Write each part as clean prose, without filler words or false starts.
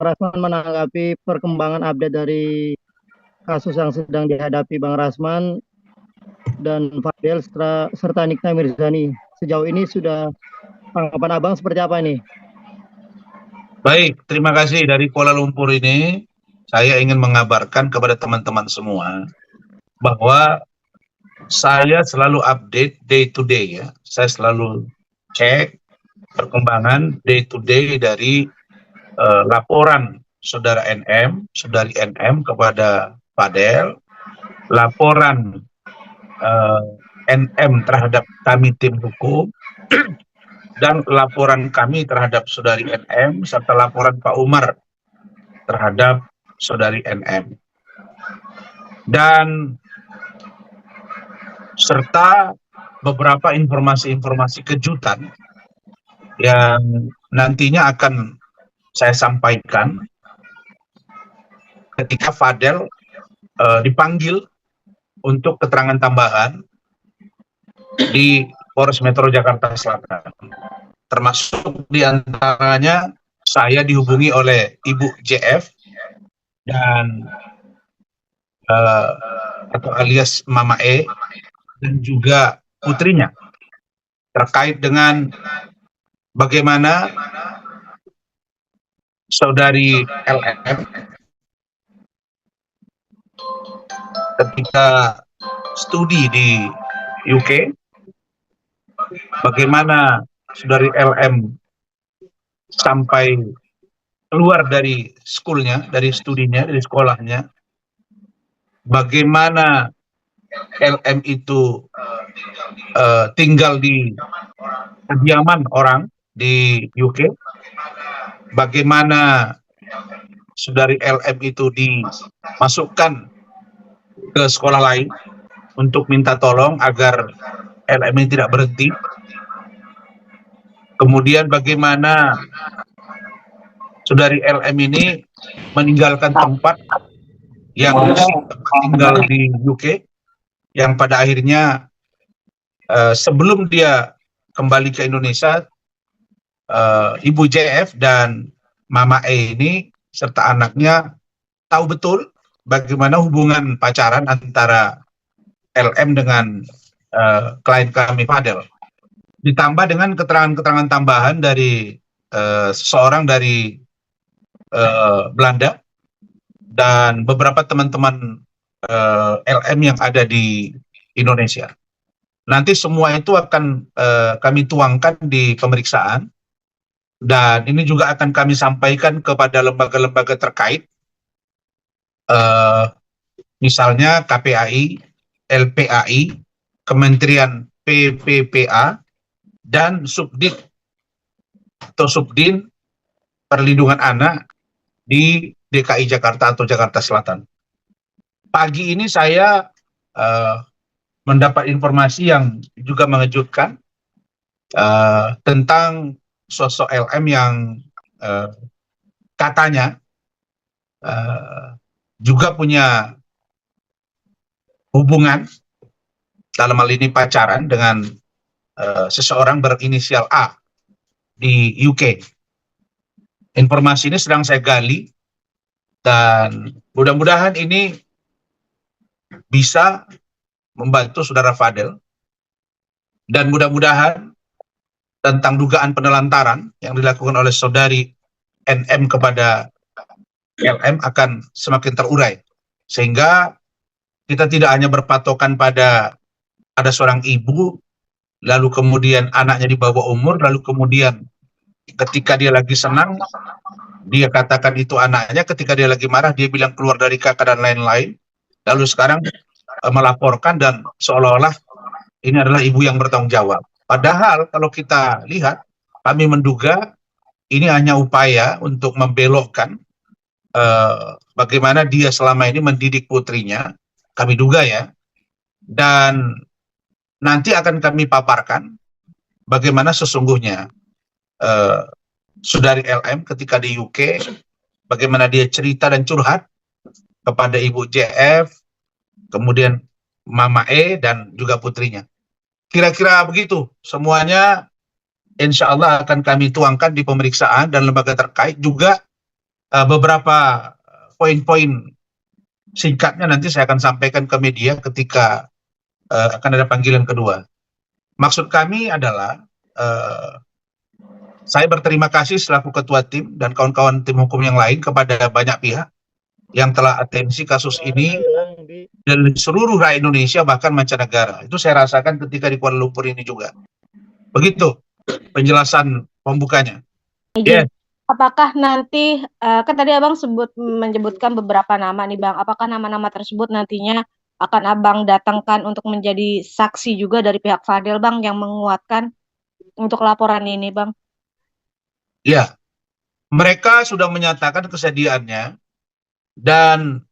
Rasman menanggapi perkembangan update dari kasus yang sedang dihadapi Bang Rasman dan Fadel serta Nikta Mirzani. Sejauh ini sudah tanggapan Abang seperti apa ini? Baik, terima kasih. Dari Kuala Lumpur ini, saya ingin mengabarkan kepada teman-teman semua bahwa saya selalu update day to day ya. Saya selalu cek perkembangan day to day dari laporan saudara NM, saudari NM kepada Fadel, laporan NM terhadap kami tim hukum, dan laporan kami terhadap saudari NM, serta laporan Pak Umar terhadap saudari NM. Dan serta beberapa informasi-informasi kejutan yang nantinya akan saya sampaikan ketika Fadel dipanggil untuk keterangan tambahan di Polres Metro Jakarta Selatan. Termasuk diantaranya saya dihubungi oleh Ibu JF dan atau alias Mama E dan juga putrinya terkait dengan bagaimana saudari LM ketika studi di UK, bagaimana saudari LM sampai keluar dari schoolnya, dari studinya, dari sekolahnya, bagaimana LM itu tinggal di kediaman orang di UK, bagaimana saudari LM itu dimasukkan ke sekolah lain untuk minta tolong agar LM ini tidak berhenti. Kemudian bagaimana saudari LM ini meninggalkan tempat yang tinggal di UK, yang pada akhirnya sebelum dia kembali ke Indonesia, Ibu JF dan Mama E ini serta anaknya tahu betul bagaimana hubungan pacaran antara LM dengan klien kami Fadel. Ditambah dengan keterangan-keterangan tambahan dari seseorang dari Belanda dan beberapa teman-teman LM yang ada di Indonesia. Nanti semua itu akan kami tuangkan di pemeriksaan, dan ini juga akan kami sampaikan kepada lembaga-lembaga terkait, misalnya KPAI, LPAI, Kementerian PPPA, dan Subdit atau Subdin Perlindungan Anak di DKI Jakarta atau Jakarta Selatan. Pagi ini saya mendapat informasi yang juga mengejutkan tentang sosok LM yang katanya juga punya hubungan, dalam hal ini pacaran, dengan seseorang berinisial A di UK. Informasi ini sedang saya gali dan mudah-mudahan ini bisa membantu saudara Fadel, dan mudah-mudahan tentang dugaan penelantaran yang dilakukan oleh saudari NM kepada LM akan semakin terurai, sehingga kita tidak hanya berpatokan pada ada seorang ibu, lalu kemudian anaknya di bawah umur, lalu kemudian ketika dia lagi senang dia katakan itu anaknya, ketika dia lagi marah dia bilang keluar dari kakak dan lain-lain, lalu sekarang melaporkan dan seolah-olah ini adalah ibu yang bertanggung jawab. Padahal kalau kita lihat, kami menduga ini hanya upaya untuk membelokkan bagaimana dia selama ini mendidik putrinya. Kami duga ya, dan nanti akan kami paparkan bagaimana sesungguhnya Saudari LM ketika di UK, bagaimana dia cerita dan curhat kepada Ibu JF, kemudian Mama E, dan juga putrinya. Kira-kira begitu, semuanya insya Allah akan kami tuangkan di pemeriksaan dan lembaga terkait. Juga beberapa poin-poin singkatnya nanti saya akan sampaikan ke media ketika akan ada panggilan kedua. Maksud kami adalah saya berterima kasih selaku ketua tim dan kawan-kawan tim hukum yang lain kepada banyak pihak yang telah atensi kasus ini dan seluruh rakyat Indonesia bahkan mancanegara. Itu saya rasakan ketika di Kuala Lumpur ini juga. Begitu penjelasan pembukanya. Yes. Apakah nanti, kan tadi Abang menyebutkan beberapa nama nih Bang, apakah nama-nama tersebut nantinya akan Abang datangkan untuk menjadi saksi juga dari pihak Fadel Bang yang menguatkan untuk laporan ini Bang? Ya, mereka sudah menyatakan kesediaannya dan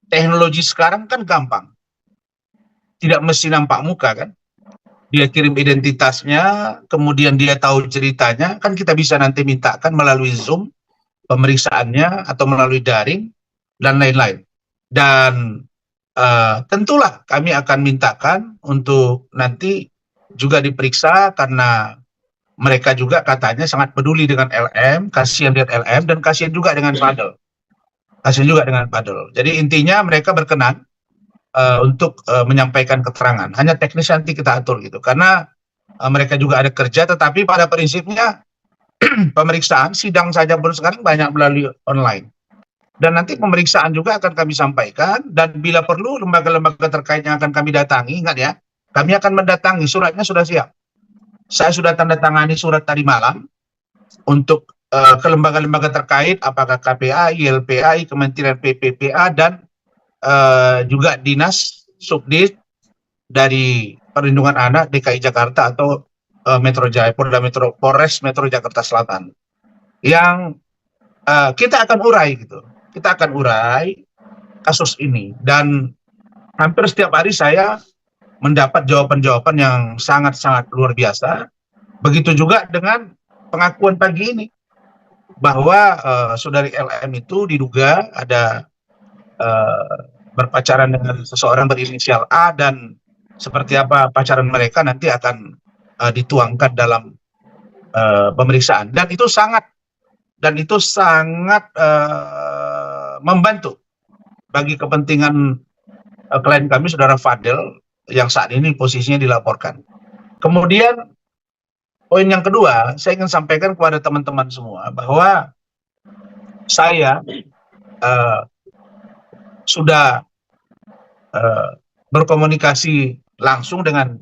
teknologi sekarang kan gampang. Tidak mesti nampak muka kan. Dia kirim identitasnya, kemudian dia tahu ceritanya, kan kita bisa nanti mintakan melalui Zoom pemeriksaannya atau melalui daring dan lain-lain. Dan tentulah kami akan mintakan untuk nanti juga diperiksa karena mereka juga katanya sangat peduli dengan LM, kasihan lihat LM, dan kasihan juga dengan Fadel. Kasihan juga dengan Fadel. Jadi intinya mereka berkenan untuk menyampaikan keterangan. Hanya teknis nanti kita atur gitu. Karena mereka juga ada kerja, tetapi pada prinsipnya pemeriksaan sidang saja pun sekarang banyak melalui online. Dan nanti pemeriksaan juga akan kami sampaikan, dan bila perlu lembaga-lembaga terkait yang akan kami datangi, ingat ya, kami akan mendatangi, suratnya sudah siap. Saya sudah tanda tangani surat tadi malam untuk ke lembaga-lembaga terkait, apakah KPAI, YLPAI, Kementerian PPPA, dan juga Dinas Subdit dari Perlindungan Anak DKI Jakarta atau Metro Jaya, Polres Metro Jakarta Selatan. Yang kita akan urai gitu. Kita akan urai kasus ini, dan hampir setiap hari saya mendapat jawaban-jawaban yang sangat-sangat luar biasa. Begitu juga dengan pengakuan pagi ini bahwa Saudari LM itu diduga ada berpacaran dengan seseorang berinisial A, dan seperti apa pacaran mereka nanti akan dituangkan dalam pemeriksaan. Dan itu sangat membantu bagi kepentingan klien kami, Saudara Fadel, yang saat ini posisinya dilaporkan. Kemudian poin yang kedua, saya ingin sampaikan kepada teman-teman semua bahwa saya sudah berkomunikasi langsung dengan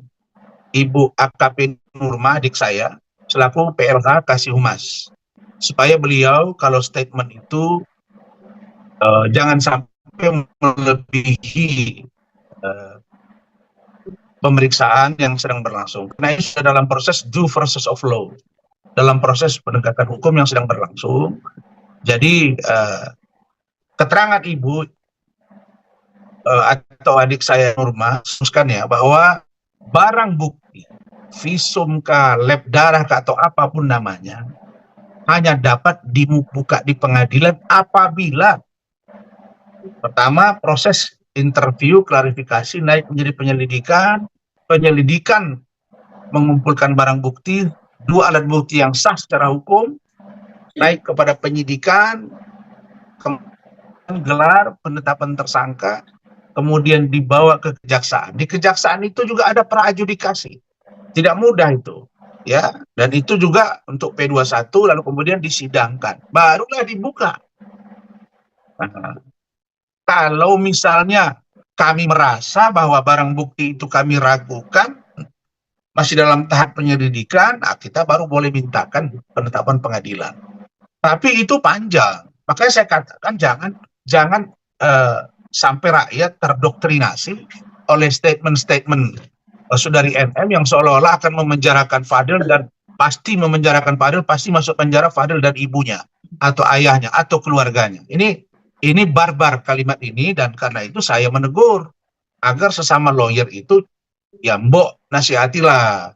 Ibu AKP Nurma, adik saya, selaku PLH Kasih Humas, supaya beliau kalau statement itu jangan sampai melebihi pemeriksaan yang sedang berlangsung. Karena ini sudah dalam proses due process of law, dalam proses penegakan hukum yang sedang berlangsung. Jadi keterangan ibu atau adik saya Nurma sebutkan ya bahwa barang bukti, visum kah, lab darah kah, atau apapun namanya, hanya dapat dibuka di pengadilan apabila pertama proses interview, klarifikasi naik menjadi penyelidikan mengumpulkan barang bukti, dua alat bukti yang sah secara hukum, naik kepada penyidikan, kemudian gelar penetapan tersangka, kemudian dibawa ke kejaksaan. Di kejaksaan itu juga ada pra-adjudikasi. Tidak mudah itu, ya. Dan itu juga untuk P21, lalu kemudian disidangkan. Barulah dibuka. Nah, kalau misalnya kami merasa bahwa barang bukti itu kami ragukan, masih dalam tahap penyelidikan, nah kita baru boleh mintakan penetapan pengadilan. Tapi itu panjang. Makanya saya katakan jangan sampai rakyat terdoktrinasi oleh statement-statement Saudari NM yang seolah-olah akan memenjarakan Fadel, dan pasti memenjarakan Fadel, pasti masuk penjara Fadel dan ibunya atau ayahnya atau keluarganya. Ini barbar kalimat ini, dan karena itu saya menegur agar sesama lawyer itu ya mbok nasihatilah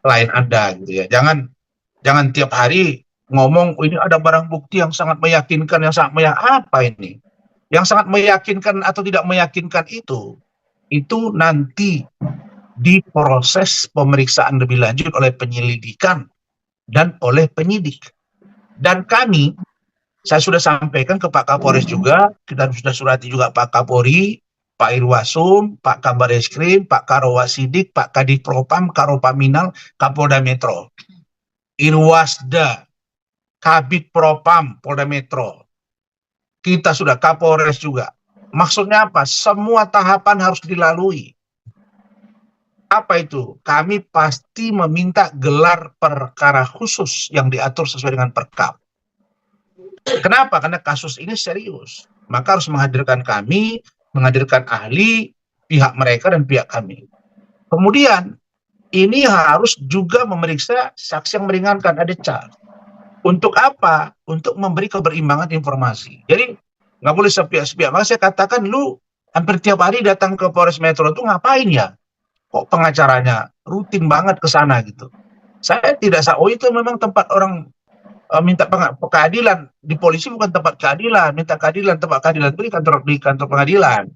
klien Anda gitu ya. Jangan tiap hari ngomong, oh, ini ada barang bukti yang sangat meyakinkan, yang sangat apa ini? Yang sangat meyakinkan atau tidak meyakinkan itu nanti diproses pemeriksaan lebih lanjut oleh penyelidikan dan oleh penyidik. Dan saya sudah sampaikan ke Pak Kapolres juga, dan sudah surati juga Pak Kapolri, Pak Irwasum, Pak Kabar Eskrim, Pak Karawasidik, Pak Kadif Propam, Karopaminal, Kapolda Metro, Irwasda, Kabid Propam, Polda Metro. Kita sudah Kapolres juga. Maksudnya apa? Semua tahapan harus dilalui. Apa itu? Kami pasti meminta gelar perkara khusus yang diatur sesuai dengan Perkap. Kenapa? Karena kasus ini serius. Maka harus menghadirkan kami, menghadirkan ahli, pihak mereka dan pihak kami. Kemudian, ini harus juga memeriksa saksi yang meringankan, ada charge. Untuk apa? Untuk memberi keberimbangan informasi. Jadi, nggak boleh sepihak-sepihak. Maka saya katakan, lu hampir tiap hari datang ke Polres Metro itu ngapain ya? Kok pengacaranya rutin banget ke sana gitu. Saya tidak oh itu memang tempat orang minta keadilan. Di polisi bukan tempat keadilan, minta keadilan, tempat keadilan itu di kantor pengadilan.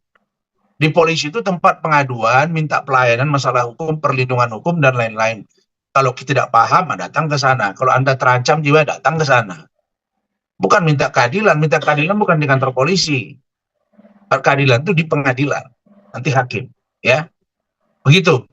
Di polisi itu tempat pengaduan, minta pelayanan masalah hukum, perlindungan hukum dan lain-lain. Kalau kita tidak paham, datang ke sana. Kalau Anda terancam jiwa, datang ke sana. Bukan minta keadilan bukan di kantor polisi. Keadilan itu di pengadilan, nanti hakim, ya. Begitu.